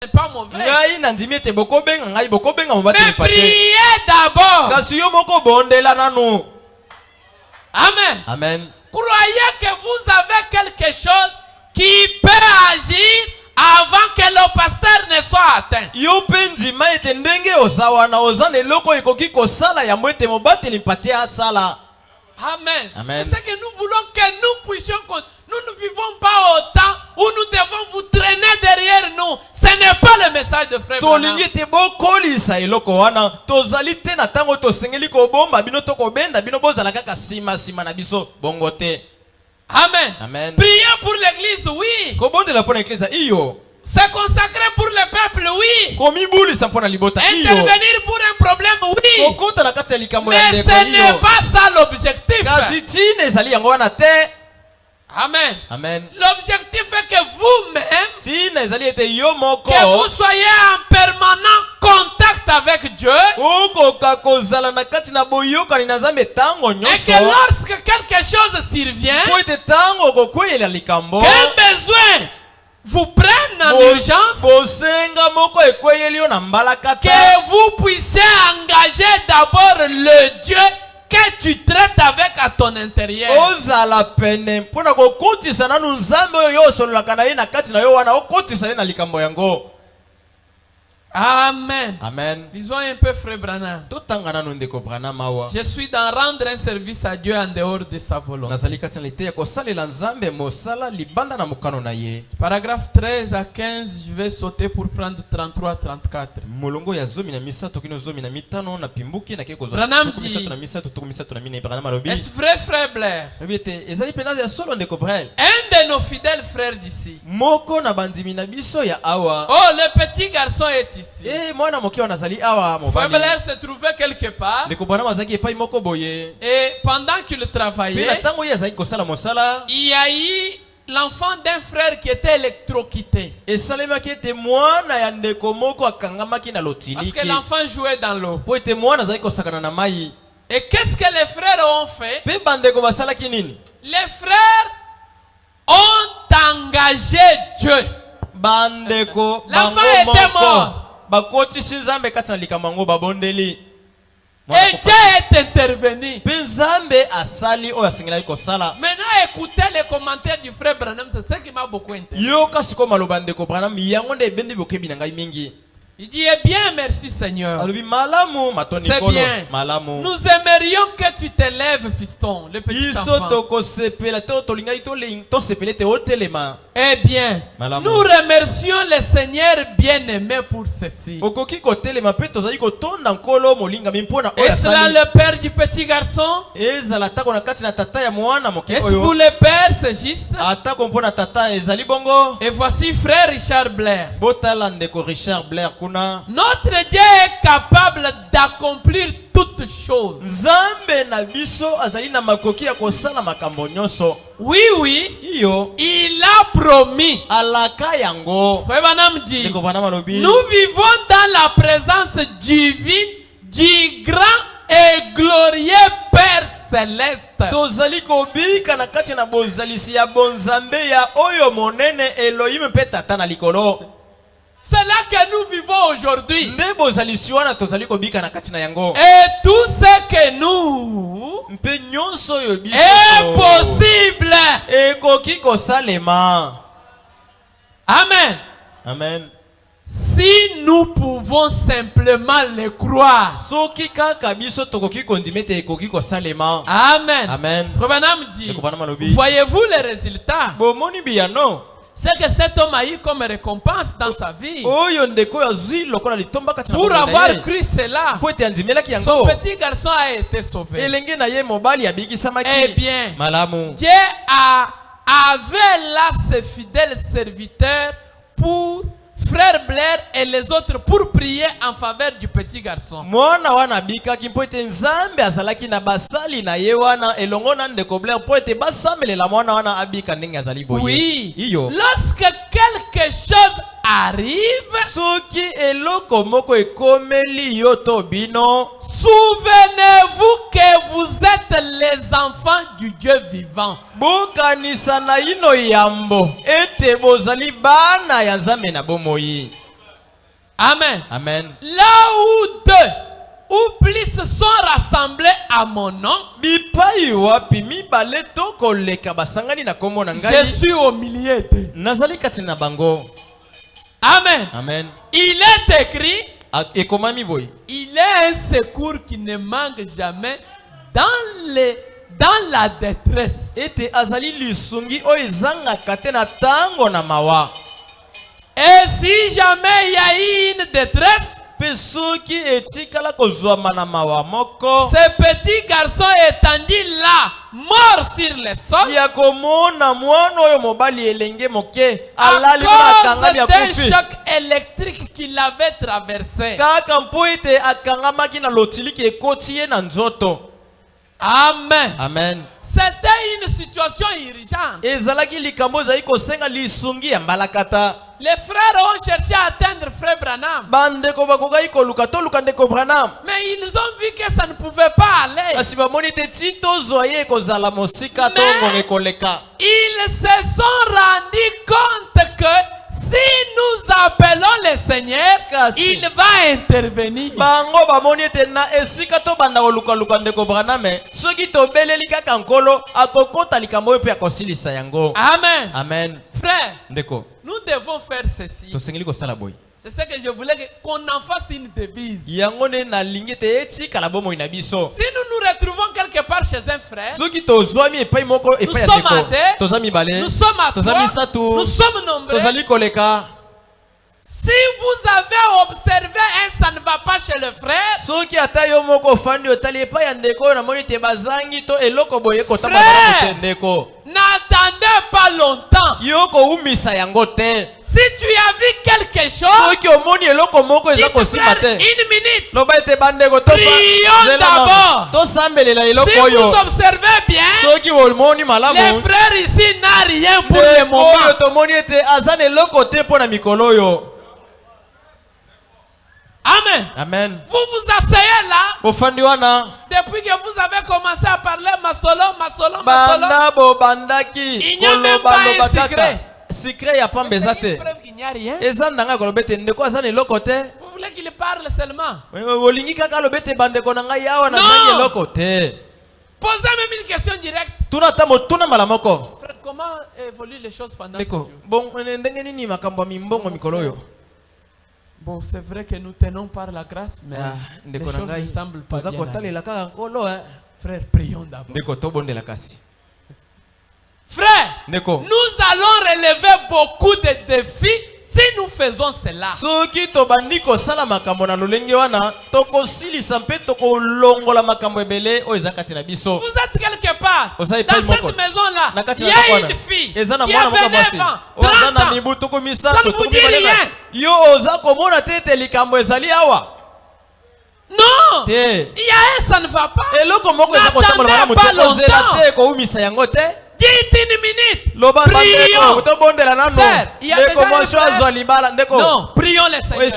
n'est pas mauvais. Mais priez d'abord. Amen. Amen. Croyez que vous avez quelque chose qui peut agir avant que le pasteur ne soit atteint. Amen. Amen. C'est que nous voulons que nous puissions. Nous ne vivons pas au temps où nous devons vous traîner derrière nous. Ce n'est pas le message de frère Branham. Amen. Amen. Priez pour l'église, oui. Se consacrer pour le peuple, oui. Intervenir pour un problème, oui. Mais ce n'est pas ça l'objectif. Amen. Amen. L'objectif est que vous-même, que vous soyez en permanent contact avec Dieu. Et que lorsque quelque chose survient, qu'un besoin vous prenne en urgence, que vous puissiez engager d'abord le Dieu que tu traites avec à ton intérieur. Amen. Amen. Disons un peu frère Branham. Je suis dans rendre un service à Dieu en dehors de sa volonté. Paragraphe 13 à 15, je vais sauter pour prendre 33 34. Branham dit, est-ce vrai frère Blair? Un de nos fidèles frères d'ici. Oh, le petit garçon est ici. Frère Blair se trouvait quelque part. Et pendant qu'il travaillait, il y a eu l'enfant d'un frère qui était électrocuté. Parce que l'enfant jouait dans l'eau. Et qu'est-ce que les frères ont fait? Les frères ont engagé Dieu. L'enfant était mort. Et Dieu est intervenu. Maintenant, écoutez les commentaires du frère Branham, c'est ce qui m'a beaucoup intéressé. Il dit, eh bien, merci Seigneur. C'est bien. Nous aimerions que tu t'élèves, fiston, le petit enfant. Eh bien, nous remercions le Seigneur bien-aimé pour ceci. Et cela le père du petit garçon? Est-ce vous le père, c'est juste? Et voici frère Richard Blair. Notre Dieu est capable d'accomplir toutes choses. Oui, oui. Il a promis. Frère Branham dit, nous vivons dans la présence divine du grand et glorieux Père céleste. C'est là que nous vivons aujourd'hui. Et tout ce que nous est possible. Amen. Amen. Si nous pouvons simplement le croire. Amen. Amen. Frère Branham dit, voyez-vous les résultats? C'est que cet homme a eu comme récompense dans sa vie. Pour avoir cru cela, son petit garçon a été sauvé. Eh bien, Dieu avait là ses fidèles serviteurs pour frère Blair et les autres pour prier en faveur du petit garçon. Oui. Lorsque quelque chose arrive, souvenez-vous que vous êtes les enfants du Dieu vivant. Amen. Amen. Là où deux ou plus sont rassemblés à mon nom, je suis au milieu d'eux. Amen. Amen. Il est écrit, il est un secours qui ne manque jamais dans la détresse. Et si jamais il y a eu une détresse, ce petit garçon étendu là, mort sur le sol, à cause d'un choc électrique qu'il avait traversé. Amen. Amen. C'était une situation urgente. Les frères ont cherché à atteindre frère Branham. Mais ils ont vu que ça ne pouvait pas aller. Mais ils se sont rendus compte que si nous appelons le Seigneur, il va intervenir. Amen. Amen. Frère, nous devons faire ceci. C'est ce que je voulais qu'on en fasse une devise. Si nous nous retrouvons quelque part chez un frère, nous sommes à deux, nous sommes à trois, nous sommes nombreux. Si vous avez observé ça ne va pas chez le frère, n'attendez pas longtemps. Si tu as vu quelque chose, une minute, prions d'abord. Si vous observez bien, les frères ici n'ont rien pour le moment. Amen. Amen. Vous vous asseyez là. Depuis que vous avez commencé à parler masolo, il n'y a même pas un secret. Secret ya pas mbezate. Il n'y a rien. Vous voulez qu'il parle seulement? Non. Posez même une question directe. Frère, comment évoluent les choses pendant ce jour? Bon, c'est vrai que nous tenons par la grâce, mais les choses ne semblent pas bien. Frère, prions d'abord. Frère, nous allons relever beaucoup de défis si nous faisons cela. Vous êtes quelque part dans cette maison-là. Il y a une fille qui avait 9 ans, 30 ans. Ça ne vous dit rien. Non, il y a ça ne va pas. N'attendez pas longtemps. Dites une minute. Prions. Sœur, il y a déjà non, prions les Seigneurs.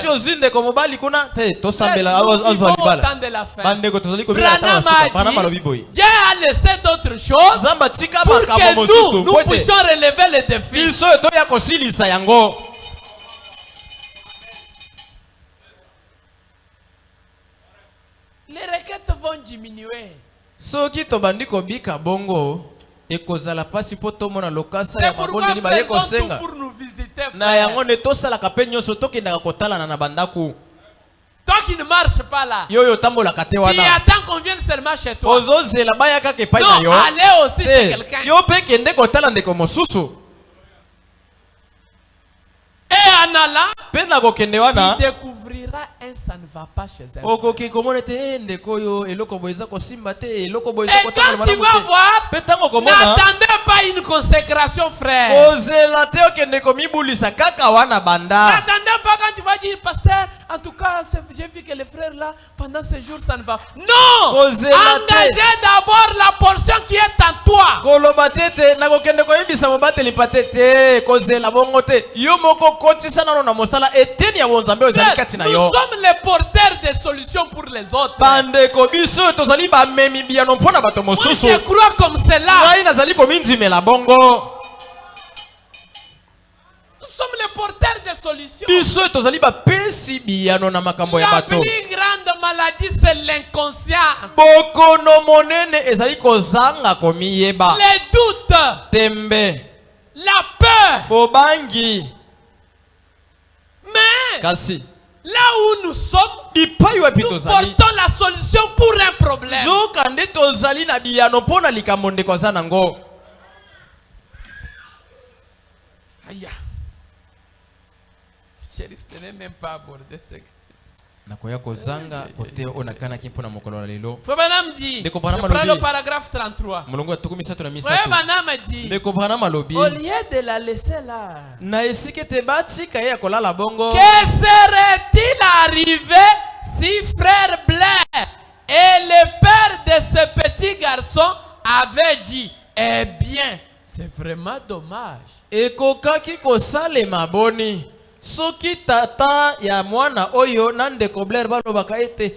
Il faut autant de la fin. Branham a dit, Dieu a laissé d'autres choses pour que nous puissions relever les défis. Les requêtes vont diminuer. C'est pourquoi faisons tout pour nous visiter, frère. Toi qui ne marches pas là, tu attends qu'on vienne seulement chez toi. Non, allez aussi chez quelqu'un. Et en allant, il découvrira ça ne va pas chez elle. Et quand tu vas voir, n'attendez pas une consécration, frère. N'attendez pas quand tu vas dire, pasteur, en tout cas, j'ai vu que les frères là, pendant ces jours, ça ne va pas. Non! Engagez d'abord la portion qui est en toi. Nous sommes les porteurs des solutions pour les autres. Moi, je crois comme cela. Nous sommes les porteurs de solutions. La plus grande maladie, c'est l'inconscience. Les doutes. La peur. Mais là où nous sommes, nous portons la solution pour un problème. Aïe. Chérie, ce n'est même pas abordé. nakoya kozanga kote onakana kimpo na mokolo lelo. Frère dit, je prends le paragraphe 33. Mulungu atukumisatu na misatu. Frère Banam dit, ndeko bana malobi, au lieu de la laisser là, na esike te batika ya kolala bongo, que serait-il arrivé si frère Blair et le père de ce petit garçon avaient dit, eh bien, c'est vraiment dommage. ekokaki kosalema boni soki tata ya mwana oyo na ndeko Blair balobaka ete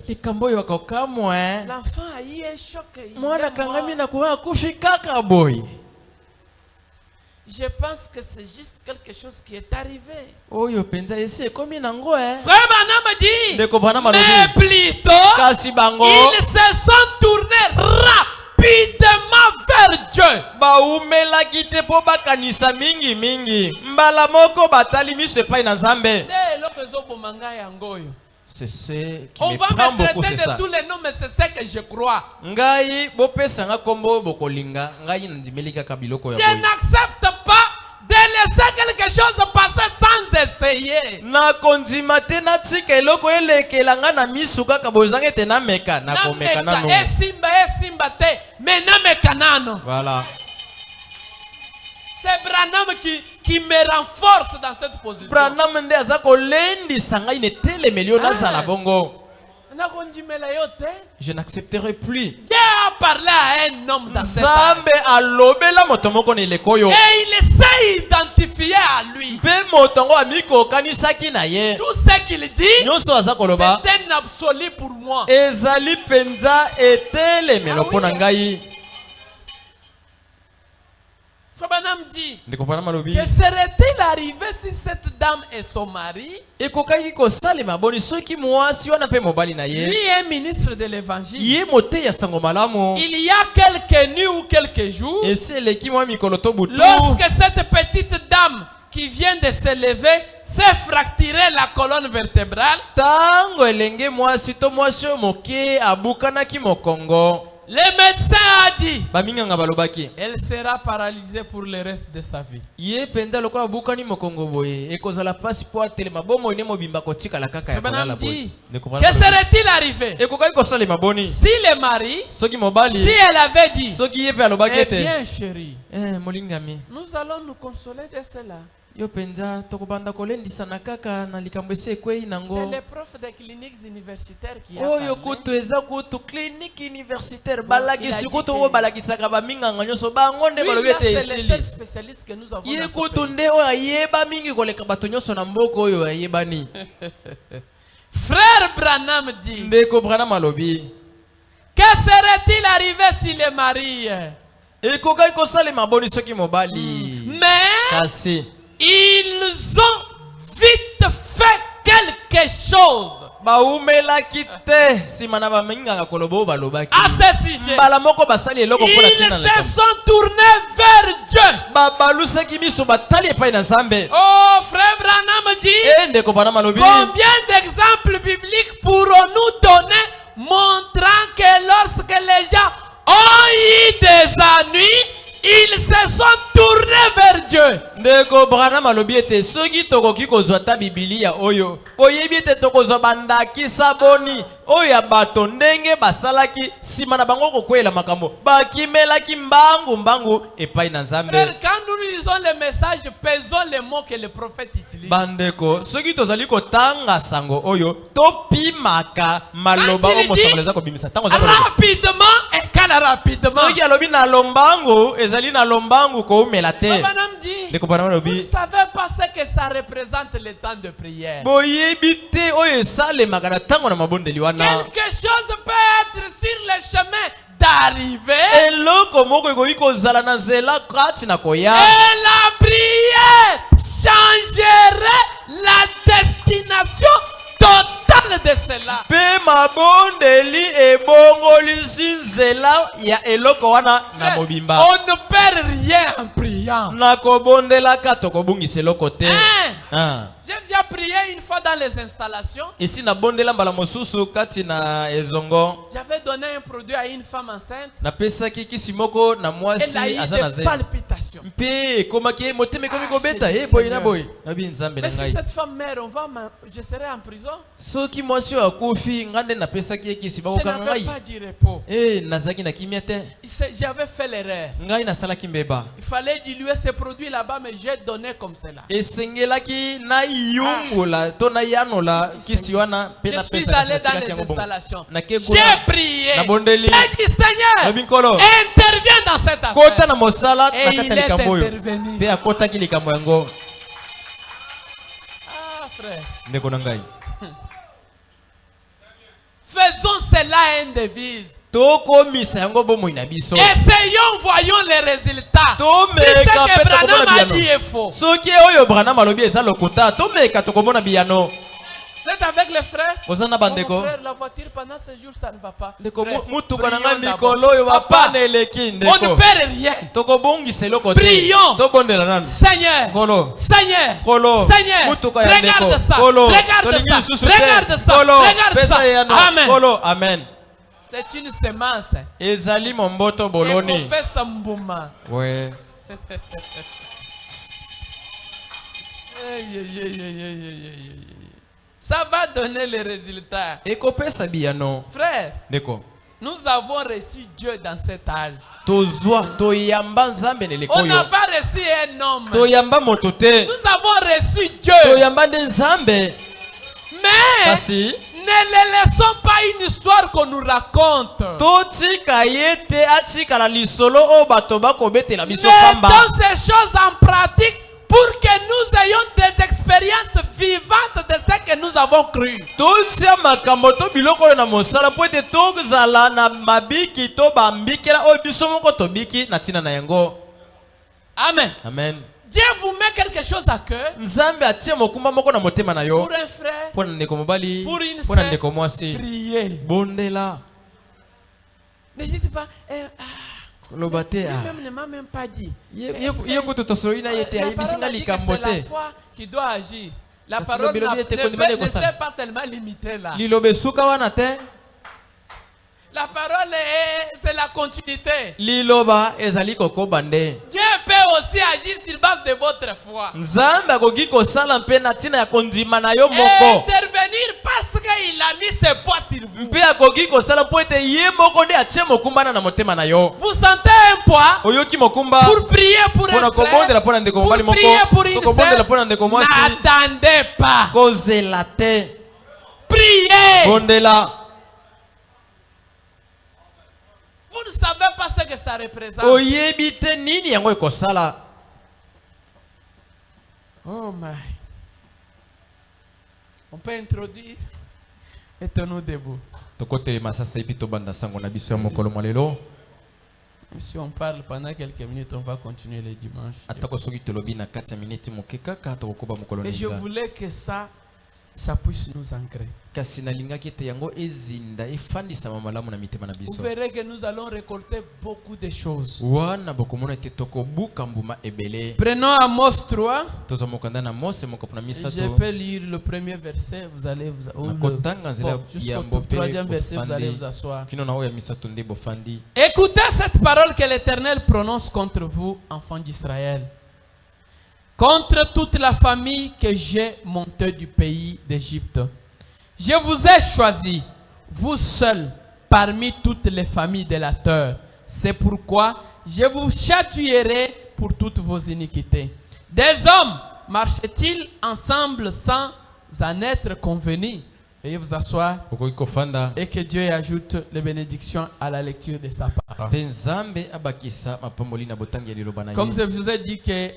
likambo oyo akokamwa l'enfant a eu un choc. Mwana kangami na kuwa kufikaka boy. Je pense que c'est juste quelque chose qui est arrivé. Oyo penza esi ekomi nango Frère Banam dit, ndeko bana malobi, mais plutôt kasi bango ils se sont tournés rapidement vers Dieu. Baumela kite po bakanisa mingi mingi. Mbala moko batali miso epai na Nzambe. C'est ce qui me prend beaucoup, c'est ça. On va me traiter de tous les noms, mais c'est ce que je crois. Ngai bopesanga kombo bokolinga ngai nzimelika kabiloko ya boy. Je n'accepte pas de laisser quelque chose passer sans essayer. Na kondima te na tika eloko elekela nga na misu kaka bozanga te na meka na komeka nano. Simba te, mais na meka nano. Voilà. C'est Branham qui me renforce dans cette position. Branham nde azako lendi sanga ine tele melio na zala bongo. Je n'accepterai plus. Dieu a parlé à un homme dans cette Nzambe alobela motomoko ne lekoyo. Et il s'est identifié à lui. Pe motongo amiko kanisaki na ye. Tout ce qu'il dit, nyonso azakoloba c'est un absolu pour moi. ezali penza etele meloko na ngai. Banam dit, que serait-il arrivé si cette dame et son mari, lui est ministre de l'évangile, il y a quelques nuits ou quelques jours, lorsque cette petite dame qui vient de se lever s'est fracturé la colonne vertébrale, le médecin a dit, elle sera paralysée pour le reste de sa vie. Que serait-il arrivé si le mari, si elle avait dit, eh bien chérie, nous allons nous consoler de cela. C'est les profs des cliniques universitaires qui a parlé. C'est les seuls spécialistes que nous avons dans ce pays. Frère Branham dit, que serait-il arrivé si le mari, mais ils ont vite fait quelque chose à ce sujet. Ils se sont tournés vers Dieu. Oh frère Branham dit, combien d'exemples bibliques pourrons-nous donner montrant que lorsque les gens ont eu des ennuis, ils se sont tournés vers Dieu. Ndeko Branham alobi ete soki tokoki kozwa ta Biblia oyo boyebi ete tokozwa bandaki saboni oya bato ndenge basalaki sima na bango kokwela makambo bakimelaki mbangu epai na Nzambe. Frère, quand nous lisons le message, pesons les mots que le prophète utilise. Bandeko soki tozali kotanga sango oyo topimaka maloba o mosoleza ko bimisa tango rapidement et kala rapidement. Soki alobi na lombango ezali na lombango ko umela te. Vous ne savez pas ce que ça représente le temps de prière. Quelque chose peut être sur le chemin d'arriver. Et la prière changerait la destination totale de cela. On ne perd rien en priant. J'ai déjà prié une fois dans les installations. J'avais donné un produit à une femme enceinte. Elle a eu des palpitations. Mais si cette femme meurt, je serai en prison. Je n'avais pas du repos. J'avais fait l'erreur. Il fallait diluer ces produits là-bas, mais j'ai donné comme cela. Je suis allé dans les installations. J'ai prié. J'ai dit, Seigneur, interviens dans cette affaire. Et il est intervenu. Ah, frère. Faisons cela une devise. Essayons, voyons les résultats. Si ce que Branham a dit est faux. C'est avec les frères. Mon frère, la voiture pendant ce jour, ça ne va pas. On ne perd rien. Prions. Seigneur. Seigneur. Seigneur. Regarde ça. Regarde ça. Regarde ça. Amen. Amen. C'est une semence. Ezali momboto boloni. Ouais. Ça va donner les résultats. Frère, nous avons reçu Dieu dans cet âge. On n'a pas reçu un homme. Nous avons reçu Dieu. Mais ne les laissons pas une histoire qu'on nous raconte. Mettons ces choses en pratique pour que nous ayons des expériences vivantes de ce que nous avons cru. Amen. Amen. Dieu vous met quelque chose à cœur. Pour un frère, pour une sœur, priez. Ne dites pas, lui-même ne m'a même pas dit. C'est la foi qui doit agir. La parole ne s'est pas seulement limitée là. La parole c'est la continuité. Dieu peut aussi agir sur base de votre foi. Et intervenir parce qu'il a mis ses poids sur vous. Vous sentez un poids pour prier pour un frère, pour prier pour une sœur. N'attendez pas. Priez. Vous ne savez pas ce que ça représente. Oh my. On peut introduire. Mettons-nous debout. Si on parle pendant quelques minutes, on va continuer les dimanches. Mais je voulais que ça puisse nous ancrer. Vous verrez que nous allons récolter beaucoup de choses. Prenons Amos 3. Je peux lire le premier verset. Vous allez jusqu'au troisième verset, vous allez vous asseoir. Écoutez cette parole que l'Éternel prononce contre vous, enfants d'Israël. Contre toute la famille que j'ai montée du pays d'Égypte. Je vous ai choisi, vous seuls, parmi toutes les familles de la terre. C'est pourquoi je vous châtierai pour toutes vos iniquités. Des hommes marchent-ils ensemble sans en être convenus? Veuillez vous asseoir et que Dieu ajoute les bénédictions à la lecture de sa parole. Comme je vous ai dit que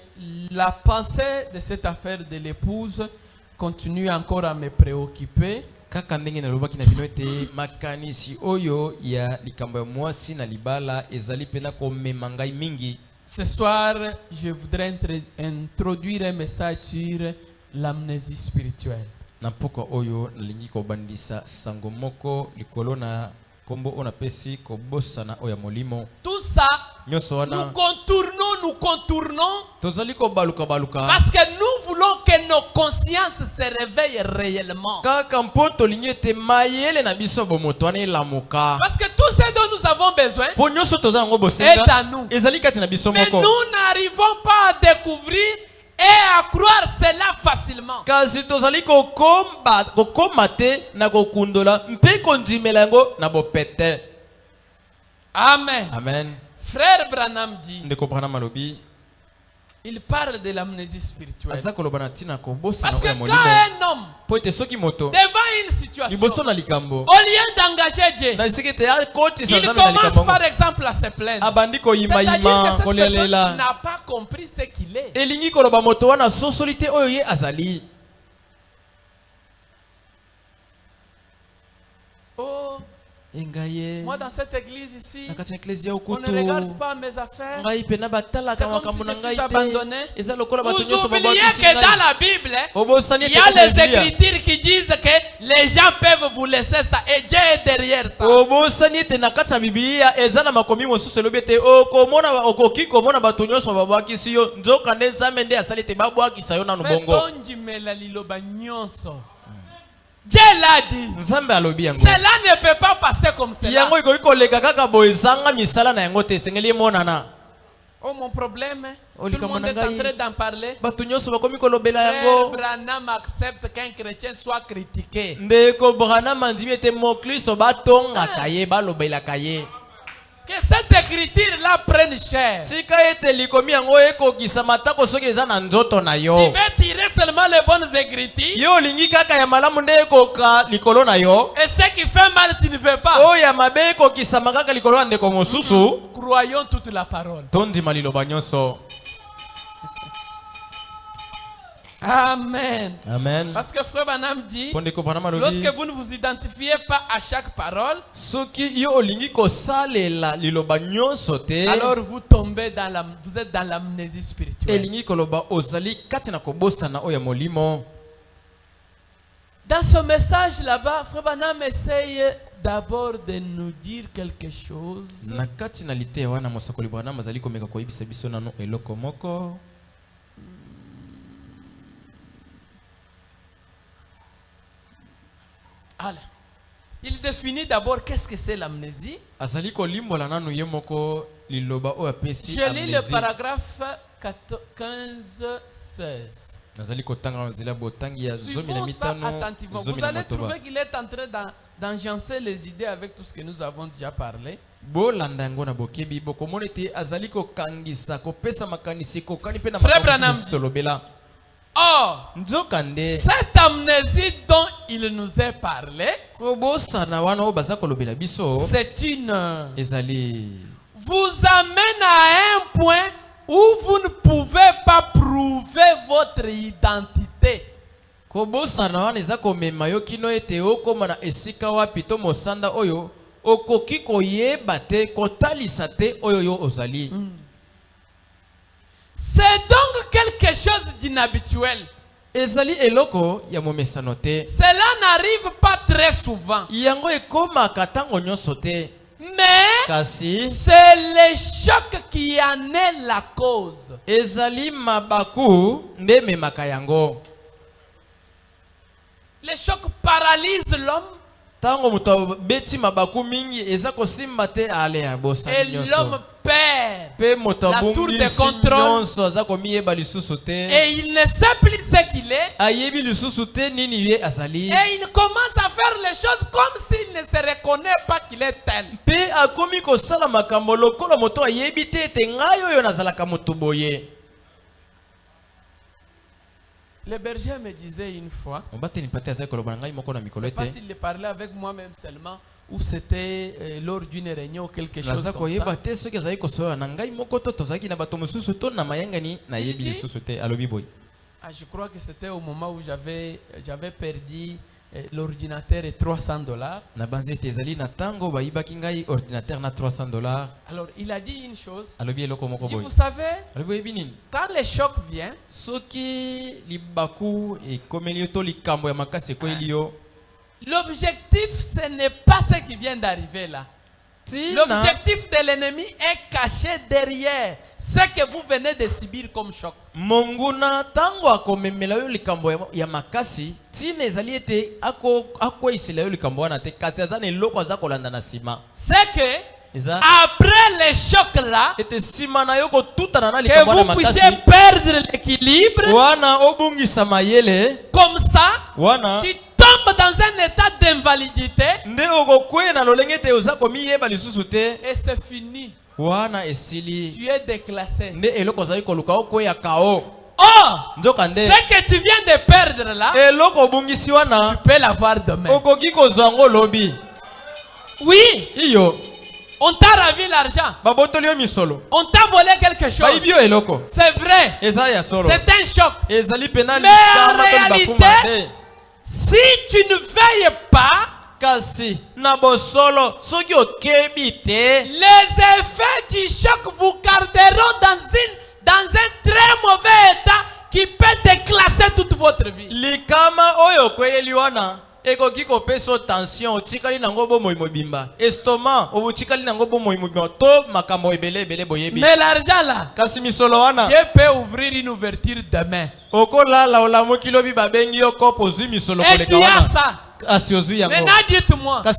la pensée de cette affaire de l'épouse continue encore à me préoccuper. kaka ndenge nalobaki na bino ete makanisi oyo ya likambo ya mwasi na libala ezali pena komema ngai mingi. Ce soir, je voudrais introduire un message sur l'amnésie spirituelle. Na poko oyo nalingi kobandisa sango moko likolo na kombo ona pesi kobosana oya molimo. Tout ça, nous contournons tozali kobaluka baluka parce que nous voulons que nos consciences se réveillent réellement. Kaka mpo tolingi ete mayele na biso bomoto wana elamuka. Parce que tout ce dont nous avons besoin po nyonso tozala ngo est bosenga à nous. ezali kati na biso Mais moko. nous n'arrivons pas à découvrir et à croire cela facilement. Kasi tozali kokoma te na kokundola mpe kondimela yango na bopete. Amen. Amen. Frère Branham dit, Ndeko Branham alobi, il parle de l'amnésie spirituelle. aza kolobana tina kobosa Parce que na quand molimo. un homme Po ete soki moto devant une situation, liboso na likambo au lieu d'engager Dieu, na esika ete akotisa il nzambe na commence likambo par exemple à se plaindre. abandi C'est-à-dire koyimayima que cette personne kolelela n'a pas compris ce qu'il est. elingi koloba moto wana sosoli te oyo ye azali. Oh, Engaye moi dans cette église ici, na kati ya eklezia on okutu ne regarde pas mes affaires. ngai pena C'est batalaka comme makambo si na je ngai suis te abandonné. eza lokola bato Vous nyonso oubliez babwakisi que dans ngai. la Bible, Obosani il y ete a kati na les Biblia. écritures qui disent que les gens peuvent vous laisser ça et Dieu est derrière ça. Obosani ete na kati ya Biblia eza na makomi mosusu elobi ete okoki komona bato nyonso babwakisi yo nzoka nde nzambe nde asali ete babwakisa yo nanu bongo. Fetondimela liloba nyonso. Dieu l'a dit. Nzambe alobi yango. Cela ne peut pas passer comme cela. Yango ikoki koleka kaka boye ezanga misala na yango te esengeli emonana. Oh, mon problème, Oh, tout le monde est en train d'en parler. Bato nyonso bakomi kolobela Frère yango. Branham accepte qu'un chrétien soit critiqué. Ndeko Branham andimi ete mokristo batongaka ye balobelaka ye. Que cette écriture-là prenne cher. Tika ete likomi yango ekokisa matako soki eza na nzoto na yo. Tu veux tirer seulement les bonnes écritures. Yo olingi kaka ya malamu nde ekoka likolo na yo. Et ce qui fait mal, tu ne veux pas. Oyo ya mabe ekokisama kaka likolo ya ndeko mosusu. Croyons toute la parole. Tondima liloba nyonso. Amen. Amen. Parce que Frère Branham dit, Pondeko Branham alobi, lorsque vous ne vous identifiez pas à chaque parole, soki yo olingi kosalela liloba nyonso te, alors vous tombez vous êtes dans l'amnésie spirituelle. elingi koloba ozali kati na kobosana oyo ya molimo. Dans ce message là-bas, Frère Branham essaye d'abord de nous dire quelque chose. Na kati na lite wana mosakoli Branham azali komeka koyebisa biso nano eloko moko. Alors, il définit d'abord qu'est-ce que c'est l'amnésie. Azali kolimbola nanu ye moko liloba oyo apesi Je lis le amnésie. paragraphe 15-16. Nazali kotanga nzela botangi ya zomi na Suivons ça mitano attentivement. zomi Vous na allez motoba. trouver qu'il est en train d'enjancer les idées avec tout ce que nous avons déjà parlé. Bolanda yango na bokebi bokomona ete azali kokangisa kopesa makanisi kokani pe na Frère makambo Branham mosusu tolobela. Or, Nzokande cette amnésie dont il nous est parlé, kobosana wana oyo baza kolobela biso c'est une... ezali vous amène à un point où vous ne pouvez pas prouver votre identité. kobosana wana eza komema yo kino ete okoma na esika wapi to mosanda oyo okoki koyeba te kotalisa te oyo yo ozali. C'est donc quelque chose d'inhabituel. Ezali eloko ya momesano te. Cela n'arrive pas très souvent. Yango ekomaka tango nyonso te. Mais Kasi c'est le choc qui en est la cause. ezali mabaku nde memaka yango. Le choc paralyse l'homme Tango muto beti mabaku mingi eza kosimba te ale ya bosa et nyonso. l'homme perd Pe moto la tour bungi de contrôle nyonso aza komiyeba lisusu te. et il ne sait plus ce qu'il est. Ayebi lisusu te nini ye azali. Et il commence à faire les choses comme s'il ne se reconnaît pas qu'il est tel. Pe akomi kosala makambo lokola moto ayebi te ete ngai oyo nazalaka moto boye. Le berger me disait une fois, Je ne sais pas s'il parlait avec moi-même seulement ou c'était lors d'une réunion ou quelque chose comme ça. Je crois que c'était au moment où j'avais perdu l'ordinateur est $300. Na banze tezali na tango ba ibaki ngai ordinateur na $300. Alors il a dit une chose. Alobi eloko moko boy. Vous savez, alobi ebinini. Quand le choc vient, Soki libaku e komeli to likambo ya makase ko elio. L'objectif ce n'est pas ce qui vient d'arriver là. L'objectif de l'ennemi est caché derrière ce que vous venez de subir comme choc. Monguna tango akomemela yo likambo ya makasi tina ezali ete ako isila yo likambo wana te kasi azana eloko aza kolanda na sima. C'est que après le choc là, ete sima na yo ko tutana na que likambo ya vous makasi puissiez perdre l'équilibre. Wana obungisa mayele. Comme ça, wana tu tombes dans un état d'invalidité. Nde okokwe na lolenge te oza komi yeba lisusu te. Et c'est fini. Wana esili. Tu es déclassé. Nde eloko zali koluka okwe ya kao. Oh, ce que tu viens de perdre là, eloko obungisi wana, tu peux l'avoir demain. Okoki kozwa ngo lobi. Oui. Iyo. On t'a ravi l'argent. On t'a volé quelque chose. C'est vrai. C'est un choc. Mais en réalité, si tu ne veilles pas, les effets du choc vous garderont dans un très mauvais état qui peut déclasser toute votre vie. Ekoki kopeso tension otikali nango bomoyi mobimba estomac obutikali nango bomoyi mobimba to makambo ebele boyebi. Mais l'argent là, kasi misolo wana Dieu peut ouvrir une ouverture demain. Okola la olamuki lobi babengi yo kopo zui misolo koleka wana. Et tu as ça. Kasi ozui yango. Maintenant dites-moi, à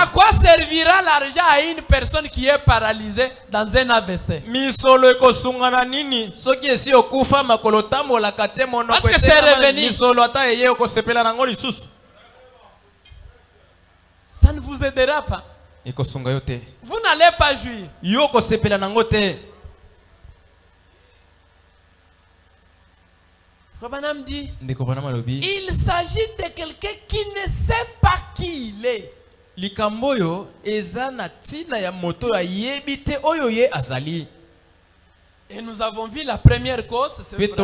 quoi servira l'argent à une personne qui est paralysée dans un AVC? Misolo ekosungana nini soki esi okufa makolo tambola kate monoko. Parce que c'est revenu. Misolo ata eye okosepela nango lisusu. Ça ne vous aidera pas. Vous n'allez pas jouir. Frère Branham dit, il s'agit de quelqu'un qui ne sait pas qui il est. Likamboyo ezana tina ya moto ya yebite oyo ye azali. Et nous avons vu la première cause, c'est le choc.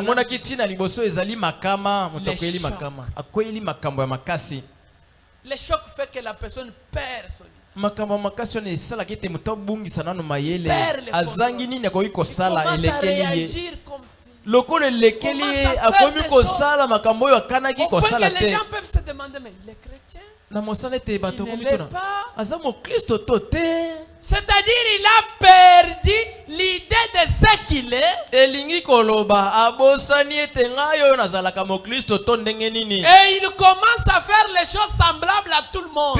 Le choc fait que la personne perd son vie. Il commence à réagir comme si. On peut que les gens peuvent se demander, mais il est chrétien? Il ne l'est pas. C'est-à-dire il a perdu l'idée de ce qu'il est. Et il commence à faire les choses semblables à tout le monde.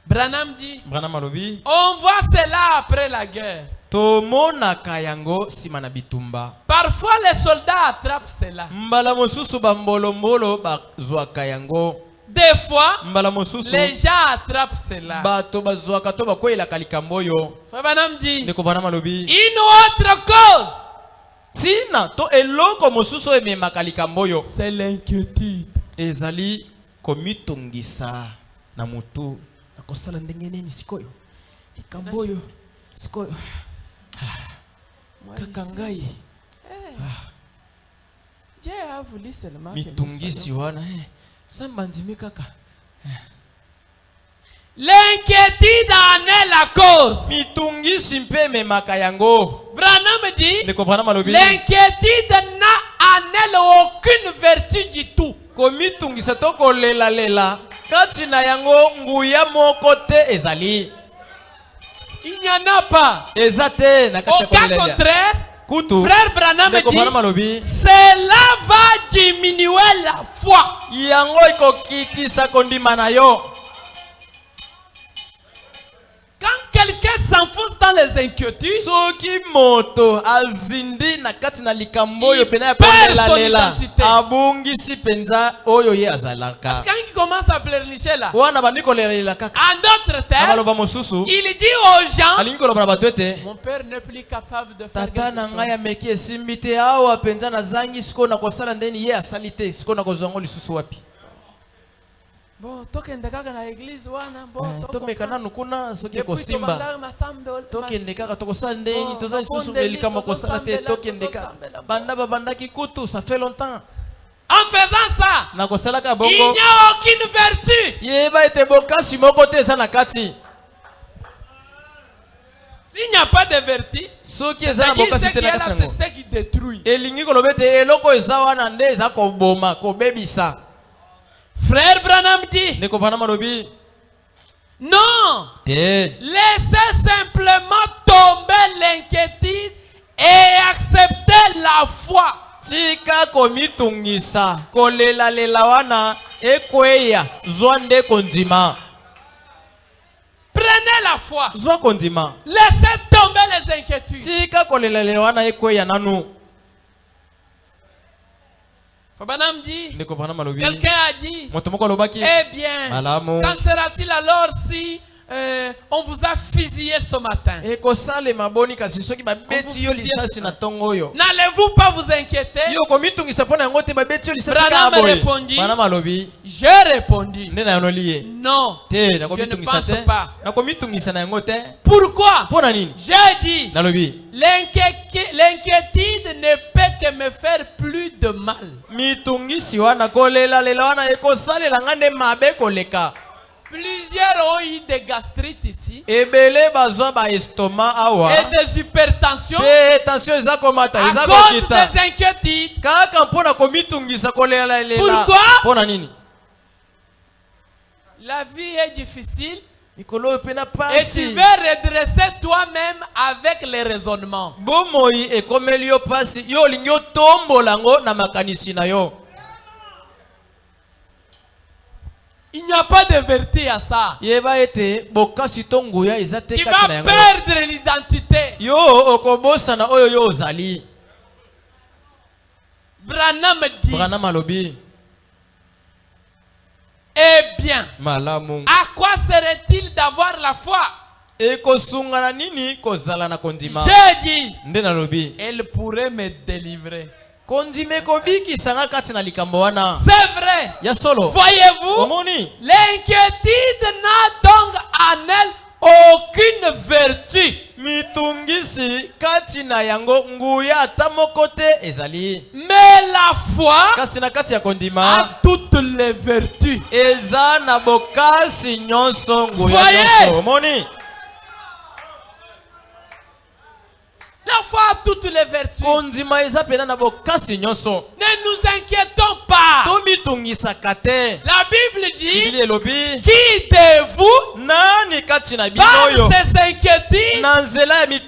Branham dit, on voit cela après la guerre. Parfois les soldats attrapent cela. Des fois, les gens attrapent cela. Frère Branham dit, une autre cause, c'est l'inquiétude. Dieu a voulu seulement l'inquiétude en est la cause. Branham dit, l'inquiétude n'a en elle aucune vertu du tout. Il n'y en a pas. Au cas contraire, Frère Branham dit, cela va diminuer la foi. Quand quelqu'un s'enfonce dans les inquiétudes, il perd son identité. Parce que quand il commence à pleurnicher là, en d'autres termes, il dit aux gens, mon père n'est plus capable de faire quelque chose. Bon, tokende kaka na église wana, bon, tomekana nukuna soki kosimba. Tokende kaka tokosala ndenge, toza lisusu likambo kosala te, tokende kaka. Banda babandaki kutu, ça fait longtemps. En faisant ça, il n'y a aucune vertu. S'il n'y a pas de vertu, c'est ce qui détruit. Frère Branham dit, non, laissez simplement tomber l'inquiétude et accepter la foi. Tika komitungisa kolela lela wana ekweya zwande kondima. Prenez la foi. Zwa kondima. Laissez tomber les inquiétudes. Tika kolela lela wana ekweya nanu. Fabanam dit. Quelqu'un a dit. Eh bien. Malamu. Qu'en sera-t-il alors si on vous a fusillé ce matin? N'allez-vous pas vous inquiéter? Branham répondit. J'ai répondu. Non, je ne pense pas. Pourquoi? J'ai dit l'inquiétude ne peut que me faire plus de mal. Plusieurs ont eu des gastrites ici. Et des hypertensions. À cause des inquiétudes. Pourquoi? La vie est difficile. Et tu veux redresser toi-même avec les raisonnements. Il n'y a pas de vertu à ça. Tu vas perdre l'identité. Branham dit. Eh bien, à quoi serait-il d'avoir la foi? J'ai dit, elle pourrait me délivrer. C'est vrai. Voyez-vous, l'inquiétude n'a donc en elle aucune vertu. Mais la foi a toutes les vertus. Voyez, la foi a toutes les vertus. Ne nous inquiétons pas. La Bible dit, qui de vous, par ses inquiétudes,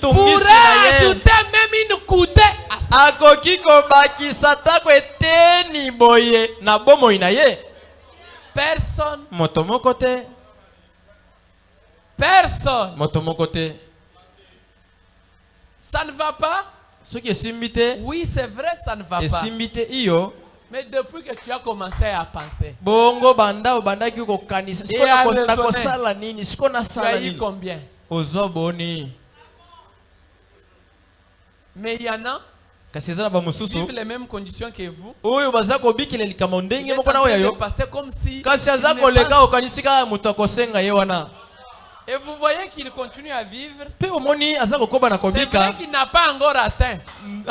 pourrait ajouter même une coudée à ça. Personne. Ça ne va pas? Oui, c'est vrai, ça ne va pas. Mais depuis que tu as commencé à penser, tu as eu combien? Mais il y en a qui vivent les mêmes conditions que vous. Passer comme si et vous voyez qu'il continue à vivre. C'est vrai qu'il n'a pas encore atteint. Mais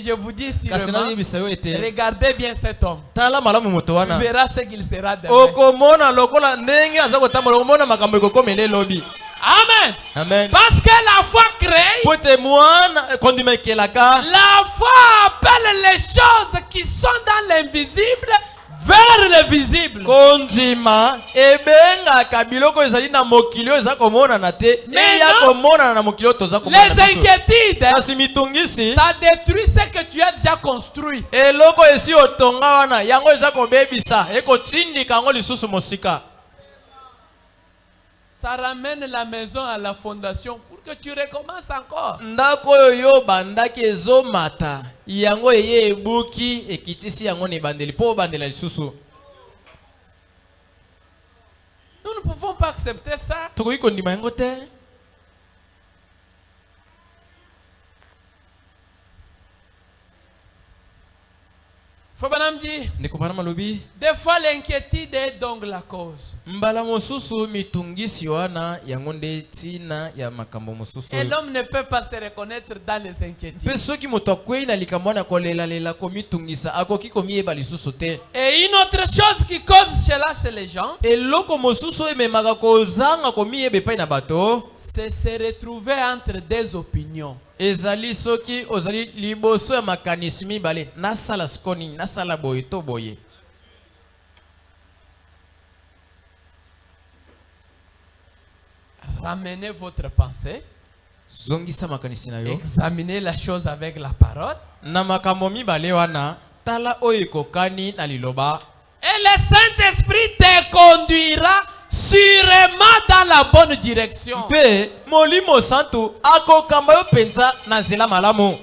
je vous dis sérieusement, regardez bien cet homme. Tu verras ce qu'il sera demain. Amen. Parce que la foi crée. La foi appelle les choses qui sont dans l'invisible vers le visible. Les inquiétudes, ça détruit ce que tu as déjà construit. Ça ramène la maison à la fondation pour que tu recommences encore. Nous ne pouvons pas accepter ça. Des fois l'inquiétude est donc la cause. Et l'homme ne peut pas se reconnaître dans les inquiétudes. Et une autre chose qui cause cela chez les gens, c'est se retrouver entre des opinions. Ezali soki ozali liboso ya makanisi mibale nasala skoni nasala boye to boye. Ramenez votre pensée. Zongisa makanisi na yo. Examinez la chose avec la parole. Na makambo mibale wana tala oyo kokani na liloba. Et le Saint-Esprit te conduira sûrement dans la bonne direction. Pe molimo santo akokamba yo penza na nzela malamu.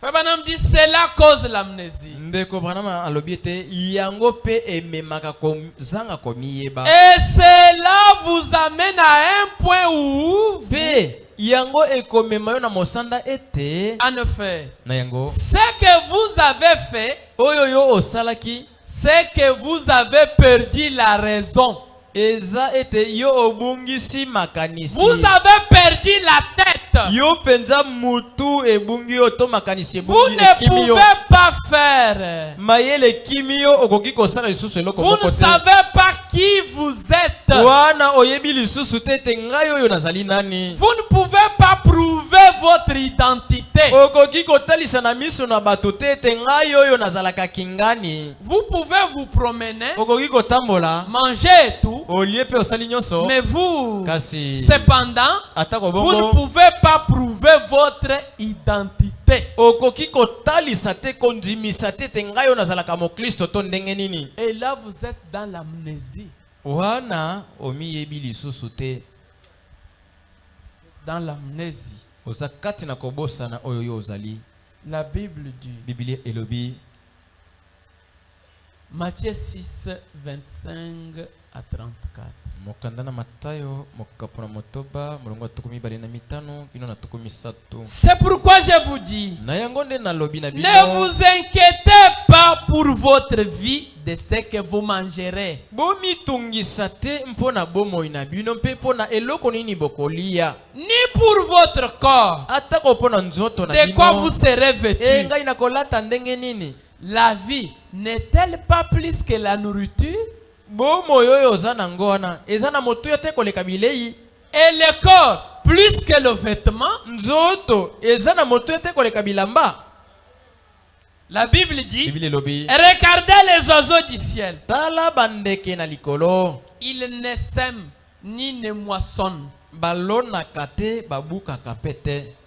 Fabanam dit c'est la cause de l'amnésie. Ndeko Branham alobi ete yango pe ememaka kozanga komiyeba. Et cela vous amène à un point où pe yango ekomema yo na mosanda ete en effet na yango ce que vous avez fait oyo yo osalaki c'est que vous avez perdu la raison. Eza ete yo obungisi makanisi. Vous avez perdu la tête. Yo penza mutu ebungi yo to makanisi ebungi. Vous ne pouvez pas faire. Mayele kimio okoki kosala lisusu eloko moko te. Vous ne savez pas qui vous êtes. Wana oyebi lisusu tete ngai oyo nazali nani. Vous ne pouvez pas prouver votre identité. Okoki kotalisa na miso na bato tete ngai oyo nazalaka kingani. Vous pouvez vous promener. Okoki kotambola. Manger et tout. Mais vous, cependant, vous ne pouvez pas prouver votre identité. Et là, vous êtes dans l'amnésie. Dans l'amnésie. La Bible dit. Matthieu 6, 25 à 34. C'est pourquoi je vous dis, ne vous inquiétez pas pour votre vie de ce que vous mangerez, ni pour votre corps, de quoi vous serez vêtus. La vie n'est-elle pas plus que la nourriture? Et le corps plus que le vêtement? La Bible dit, regardez les oiseaux du ciel. Ils ne sèment ni ne moissonnent.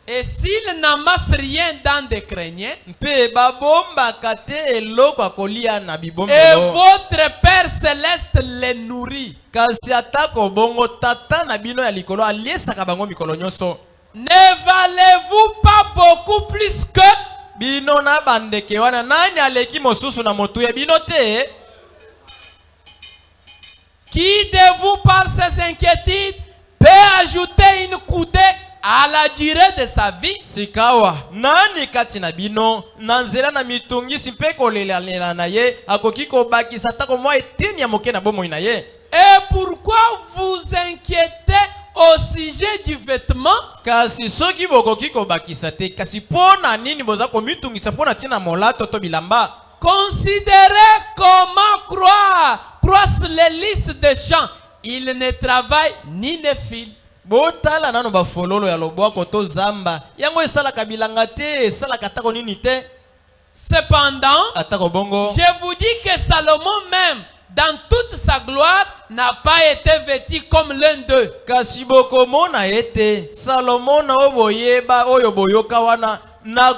Et s'ils n'amassent rien dans des greniers, et votre Père Céleste les nourrit, ne valez-vous pas beaucoup plus que qui de vous par ses inquiétudes peut ajouter une coudée à la durée de sa vie? Sikawa nani kati na bino nanzela na mitungi simpeko lelela na ye akoki ko bakisa tako mwa etini ya moke na bomo na ye. Et pourquoi vous inquiétez au sujet du vêtement? Kasi soki bokoki ko bakisa te kasi pona nini boza ko mitungisa pona tina molato to bilamba. Considérez comment croissent les lys des champs. Ils ne travaillent ni ne filent. Botala nano ba fololo ya lobwako to zamba yango esala kabilanga te esala katako nini te. Cependant, atako bongo, je vous dis que Salomon même dans toute sa gloire n'a pas été vêtu comme l'un d'eux. Kasi boko na ete Salomon na oboyeba oyo boyoka wana na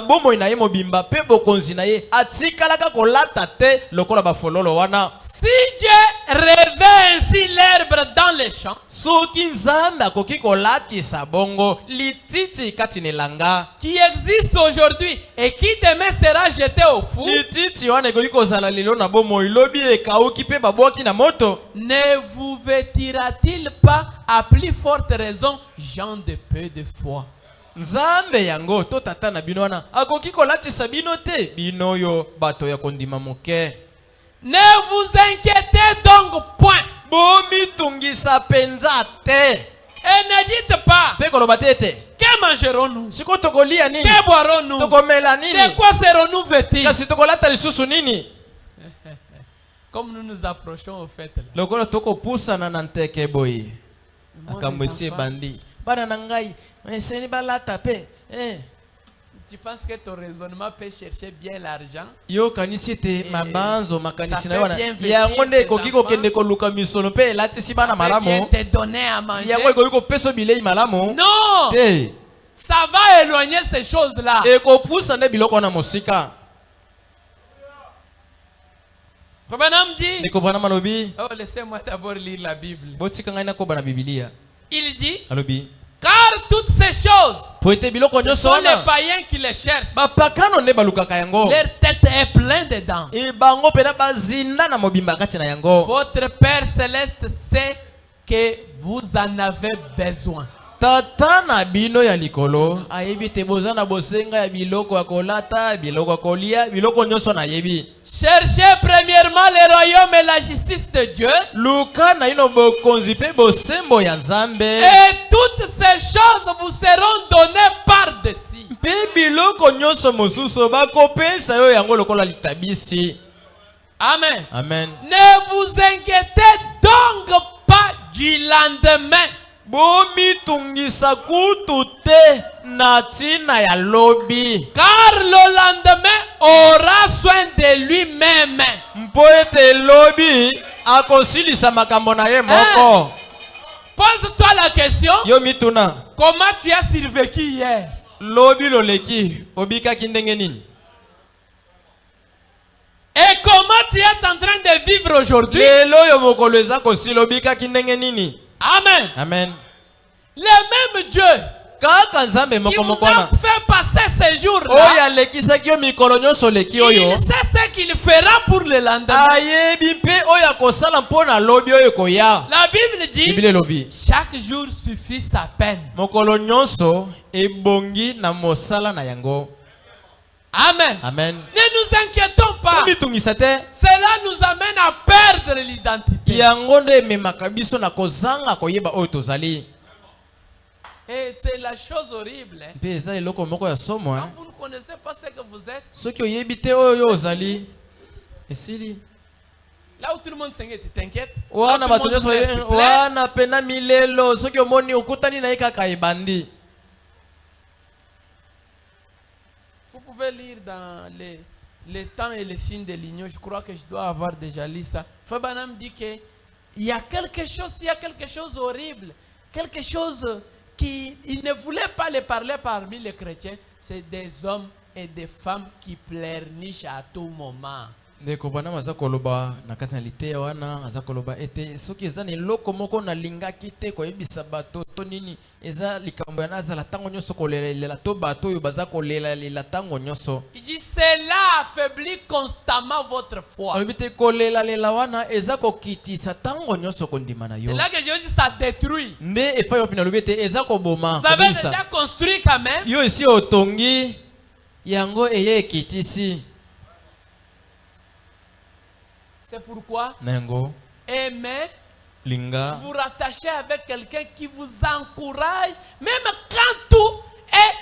bomo ina ye mobimba pe bokonzi na ye atikalaka kolata te lokola ba fololo wana. Si Dieu revêt ainsi l'herbe dans les champs, soki nzambe akoki kolatisa bongo lititi kati nelanga qui existe aujourd'hui et qui demain sera jeté au four, lititi wana ekoki kozala lelo na bomo ilobi ekauki pe babwaki na moto, ne vous vêtira-t-il pas à plus forte raison gens de peu de foi? Nzambe yango to tata na bino wana akoki kolatisa bino te bino yo bato ya kondima moke. Ne vous inquiétez donc point. Bomitungisa penza te. Et ne dites pas. Pe koloba te te. Que mangerons-nous? Siko tokolia nini? Que boirons-nous? Tokomela nini? De quoi serons-nous vêtus? Kasi tokolata lisusu nini? Comme nous nous approchons au fait. Lokolo toko pusa na nanteke boy. Akamwesi bandi. Bana nangai, eseni balata pe. Tu penses que ton raisonnement peut chercher bien l'argent? Yo kanisi te mabanzo makanisi na wana. Ya ngonde kokiko kende ko luka misono pe latisi bana malamo. Bien te donner à manger. Ya ko peso bilei malamo. Non. Te. Ça va éloigner ces choses-là. E ko pusa ne biloko na mosika. Oh, laissez-moi d'abord lire la Bible. Il dit, car toutes ces choses, ce sont les païens qui les cherchent. Leur tête est pleine dedans. Votre Père Céleste sait que vous en avez besoin. Tata na bino ya likolo ayebi te bozana bosenga ya biloko ya kolata biloko ya kolia biloko nyonso na yebi. Cherchez premièrement le royaume et la justice de Dieu. Luka na ino bokonzi pe bosembo ya Nzambe. Et toutes ces choses vous seront données par-dessus. Pe biloko nyonso mosusu bakopesa yo yango lokola litabisi. Amen. Amen. Ne vous inquiétez donc pas du lendemain. Bomi tungisa kutu te na tina ya lobi. Car le lendemain aura soin de lui-même. Mpoete lobi akosilisa makambo na ye moko. Pose-toi la question. Yo mituna. Comment tu as survécu hier? Lobi loleki obika kindenge nini? Et comment tu es en train de vivre aujourd'hui? Lelo yo mokolo eza kosila obika kindenge nini? Amen. Amen. Le même Dieu qui vous a fait passer ces jours-là, il sait ce qu'il fera pour le lendemain. La Bible dit chaque jour suffit sa peine. Amen. Amen. Ne nous inquiétons pas. Cela nous amène à perdre l'identité. Et c'est la chose horrible. Quand vous ne connaissez pas ce que vous êtes, là où tout le monde t'inquiète, vous pouvez lire dans les temps et les signes de l'union. Je crois que je dois avoir déjà lu ça. Fabanam dit qu'il y a quelque chose horrible, quelque chose il ne voulait pas le parler parmi les chrétiens. C'est des hommes et des femmes qui pleurnichent à tout moment. Ndeko bana maza koloba na katanalité wana aza koloba ete soki eza ni loko moko na lingaki te ko yebisa bato to nini eza likambo ya nazala tango nyoso kolela to bato yo baza kolela lela tango nyoso. Il dit cela affaiblit constamment votre foi. Olibite kolela lela wana eza kokitisa tango nyoso kondima na yo. C'est là que je dis ça détruit. Nde epa yo pina lobete eza ko boma. Vous avez déjà construit quand même. Yo isi otongi yango eye kitisi. C'est pourquoi aimez, vous rattachez avec quelqu'un qui vous encourage, même quand tout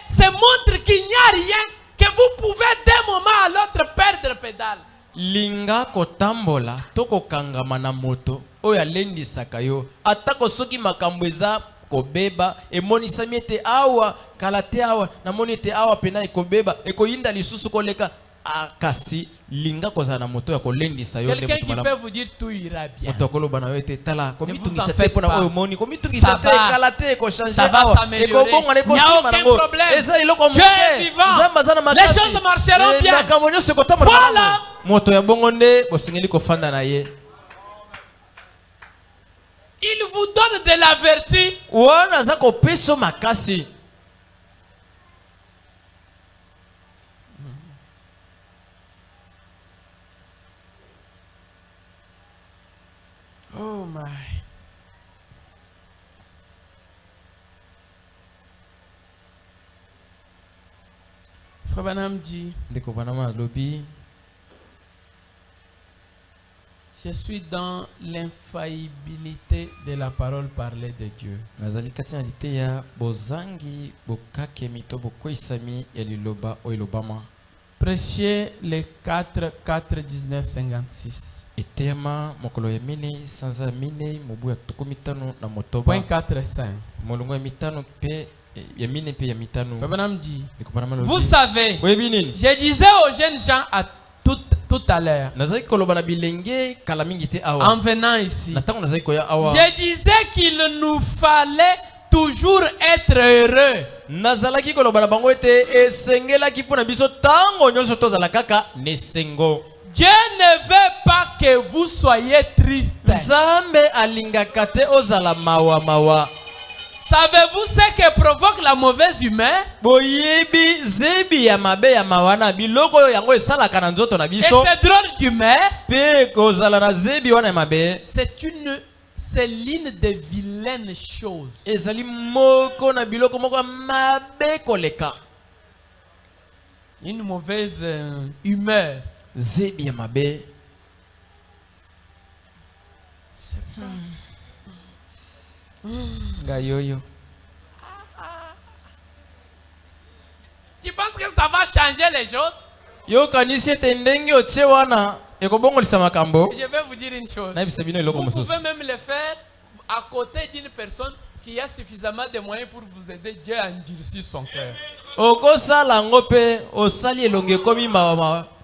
se montre qu'il n'y a rien, que vous pouvez d'un moment à l'autre perdre pédale. Linga kotambola toko kangama na moto oya lendi sakayo atako soki makambo eza kobeba emonisa miete awa kalate awa na monite awa pena ekobeba ekoyinda lisusu koleka. Kasi linga koza na moto ya kolendisa yo. Quelqu'un qui peut vous dire tout ira bien. Motokolo bana yo te tala ne vous en faites pas. Ça va s'améliorer. Il n'y a aucun problème. Dieu est vivant. Les choses marcheront bien. Voilà. Moto ya bongonde bosengeli kofanda na ye. Il vous donne de la vertu. Wana za ko peso makasi. Oh my. Frère Branham dit, je suis dans l'infaillibilité de la parole parlée de Dieu. Prêchez les 4, 19, 56. Point 4 et 5. Fabinam dit, vous savez, je disais aux jeunes gens tout à l'heure, en venant ici, je disais qu'il nous fallait toujours être heureux. Dieu ne veut pas que vous soyez triste. Savez-vous ce que provoque la mauvaise humeur? Et cette drôle d'humeur, c'est l'une des vilaines choses. Une mauvaise humeur. Tu penses que ça va changer les choses? Je vais vous dire une chose. Vous pouvez même le faire à côté d'une personne qui a suffisamment de moyens pour vous aider. Dieu a endurci son cœur.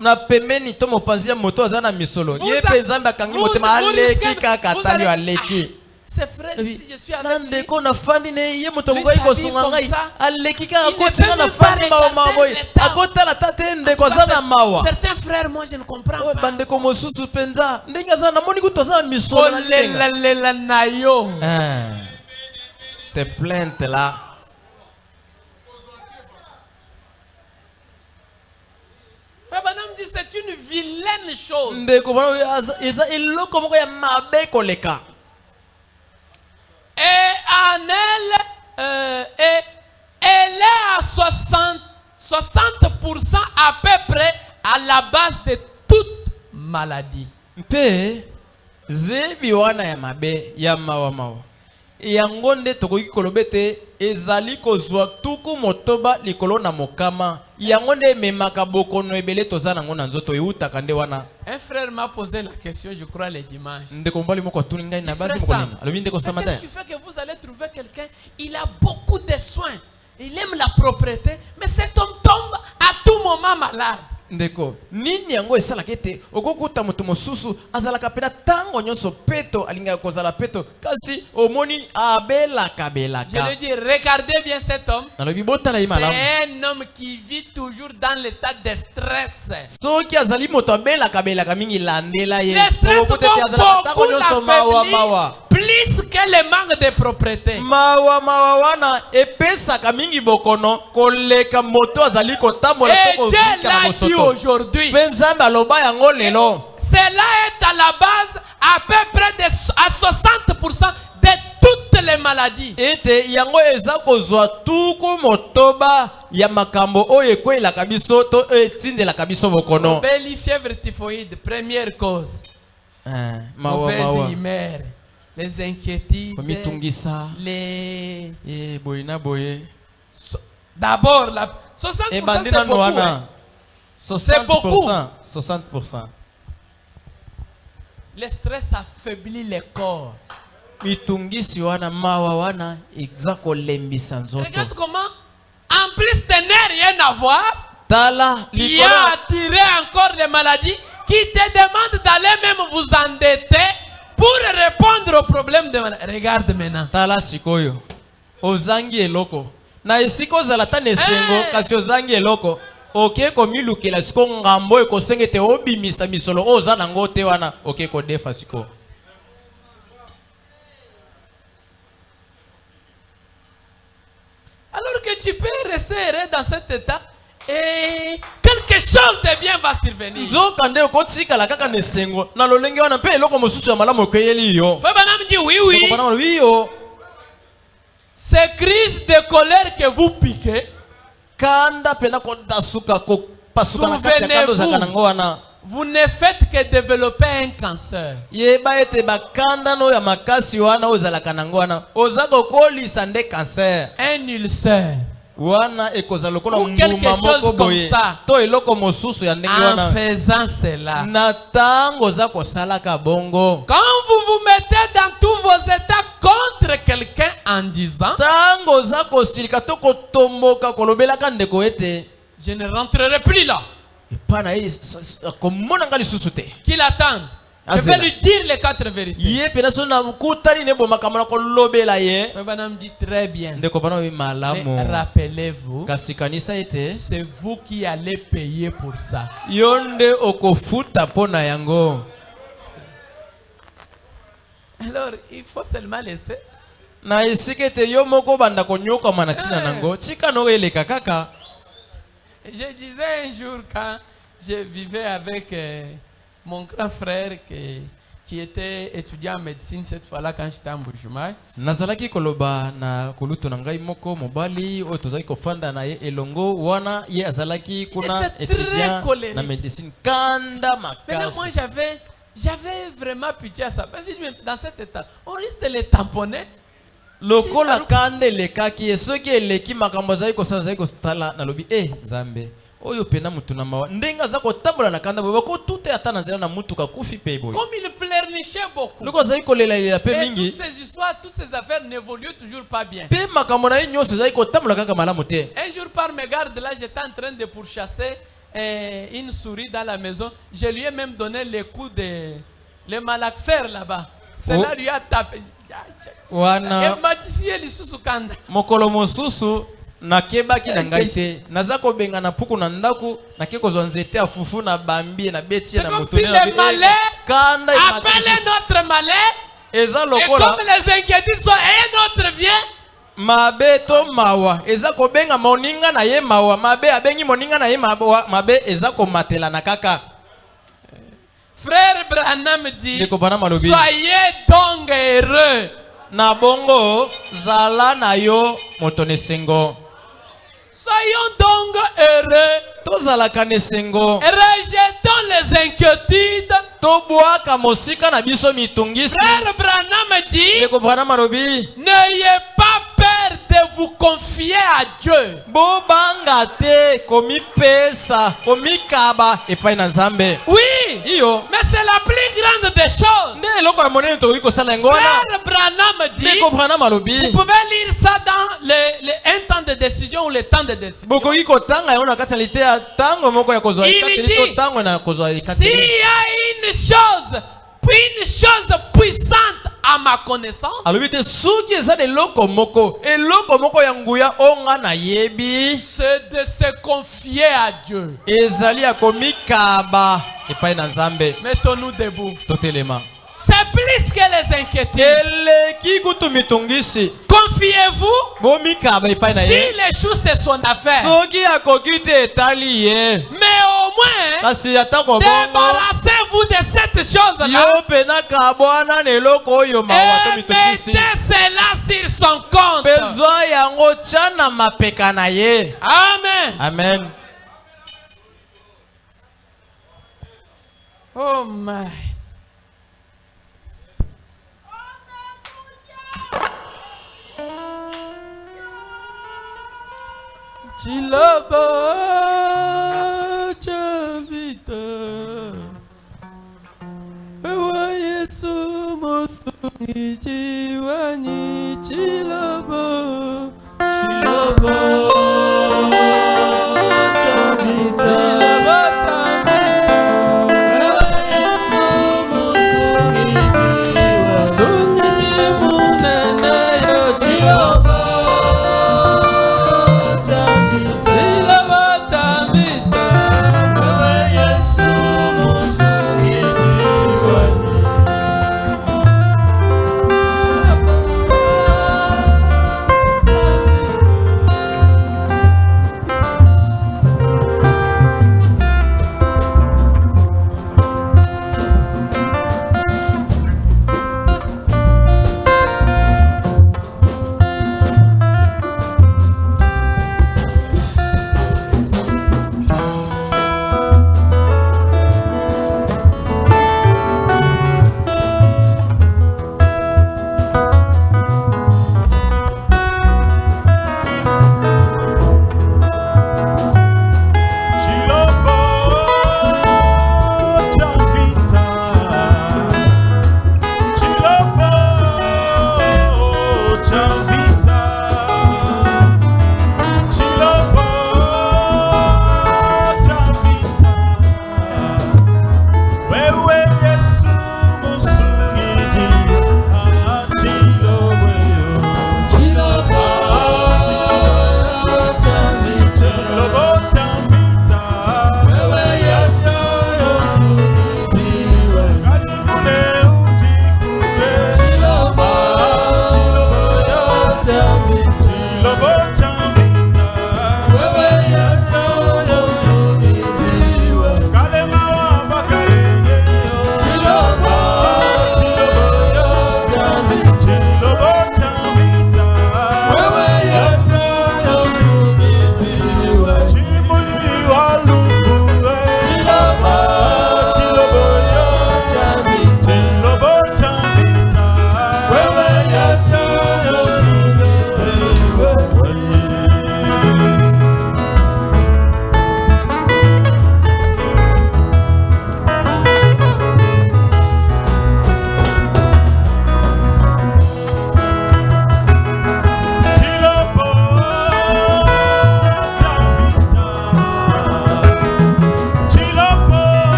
Na pembeni to mopanzia moto azana misolo ye pezamba kangi motema aleki kaka tali aleki c'est frère ici je suis avec lui ndeko na fandi ne ye moto ngoi ko sunga ngai aleki kaka kotinga na fandi mawa boy akota la tate ndeko azana mawa certains frères moi je ne comprends pas bandeko mosusu penza ndinga azana moni kutozana misolo na lela na yo te plainte là. C'est une vilaine chose. Et en elle, elle est à 60% à peu près à la base de toute maladie. Yangonde tokoki kolobete ezali kozwa tuku motoba likolo na mokama yangonde memaka bokono ebele tozana ngona nzoto eutaka nde wana. Un frère m'a posé la question, je crois, les dimanches. Qu'est-ce qui fait que vous allez trouver quelqu'un, il a beaucoup de soins, il aime la propreté, mais cet homme tombe à tout moment malade. Ndeko nini yango esala kete okokuta moto mosusu azalaka pena tango nyonso peto alinga kozala peto kasi omoni abela kabela. Je lui dis regardez bien cet homme. C'est un homme qui vit toujours dans l'état de stress. Soki azali moto abela kabela kamingi landela ye. Le stress va beaucoup l'affaiblir plus que le manque de propreté. Mawa wana epesa kamingi bokono koleka moto azali kotambola toko vika aujourd'hui. Cela est à la base à peu près à 60% de toutes les maladies. Ete yango eza kozwa tuku motoba ya makambo oye kwela kabiso to etinde la kabiso bokono. Belle fièvre typhoïde, première cause. Mauvaise humeur, les inquiétudes, les d'abord la 60% c'est beaucoup. 60%. Le stress affaiblit le corps. Regarde comment, en plus de ne rien avoir, il a attiré encore les maladies qui te demandent d'aller même vous endetter pour répondre aux problèmes de maladie. Regarde maintenant. Tala sikoyo. Ozangi eloko. Na esiko zalata nesengo kasi ozangi eloko. Ok komiluke la siko ngambo eko sengete obimisa misolo oza nango te wana ok ko defa siko. Alors que tu peux rester heureux dans cet état et quelque chose de bien va survenir. Nzokande okotika la kaka nesengo na lolenge wana pe eloko mosusu ya malamu kweyeli yo. Fabana me dit oui. Oui yo. Ces crises de colère que vous piquez, kanda pena ko dasuka ko pasuka na kati ya kando za kanango wana. Vous ne faites que développer un cancer. Yeba ete bakanda no ya makasi wana ozala kanango wana ozako kolisa nde cancer. Un ulcère. Wana ekoza lokola quelque chose comme ça. To eloko mosusu ya ndenge wana. En faisant cela. Na tango za kosalaka bongo. Quand vous vous mettez dans tous vos états contre quelqu'un en disant tango za kosilika to kotomboka kolobelaka ndeko ete je ne rentrerai plus là. Qu'il attend. Je vais lui dire les 4 vérités. Madame dit très bien. Mais rappelez-vous, c'est vous qui allez payer pour ça. Alors, il faut seulement laisser. Je disais un jour quand je vivais avec mon grand frère qui était étudiant en médecine cette fois-là quand j'étais en Bujumaï. Nazalaki koloba na kuluto na ngai moko mobali o tozaki kofanda na ye elongo wana ye azalaki kuna étudiant na médecine kanda makasi. Mais moi j'avais vraiment pitié à ça parce que dans cet état on risque de les tamponner. Lokola kande lekaki esoki eleki makambo zai ko sanza ko stala na lobi Zambe oyo pena mutu na mawa ndenga zako tambola na kanda boba ko tute atana zela na mutu ka kufi pe boy comme il pleurnichait beaucoup. Loko zai ko lela pe mingi toutes ces histoires toutes ces affaires n'évoluent toujours pas bien. Pe makambo na nyoso zai ko tambola kaka malamu te. Un jour par mégarde là j'étais en train de pourchasser une souris dans la maison. Je lui ai même donné les coups de les malaxeurs là-bas. Cela lui a tapé. Wana mokolo mosusu nakebaki na ngai te naza ko benga na puku na ndaku nakeko zo nzete afufu na bambi na beti na motone na kanda appelez notre malheur eza lokola et comme les inquiétudes sont un autre vient mabe to mawa eza ko benga moninga na ye mawa mabe abengi moninga na ye mabe eza ko matela na kaka. Frère Branham dit soyez donc heureux. Na bongo zala na yo motonesengo. Soyons donc heureux. Tozala kanesengo. Rejetons les inquiétudes. Toboaka mosika na biso mitungisi. Frère Branham dit n'ayez pas peur de vous confier à Dieu. Bobanga te komi pesa komi kaba epai na Nzambe. Oui. Iyo. Mais c'est la plus grande des choses. Frère Branham dit vous pouvez lire ça dans un temps de décision ou le temps de décision. Il dit s'il y a une chose puissante à ma connaissance, c'est de se confier à Dieu. Mettons-nous debout. C'est plus que les inquiétudes. Confiez-vous. Si les choses c'est son affaire. Mais au moins, débarrassez-vous de cette chose-là. Et mettez cela sur son compte. Amen. Amen. Oh my. Chilaba chavita ewa Yesu mosuniji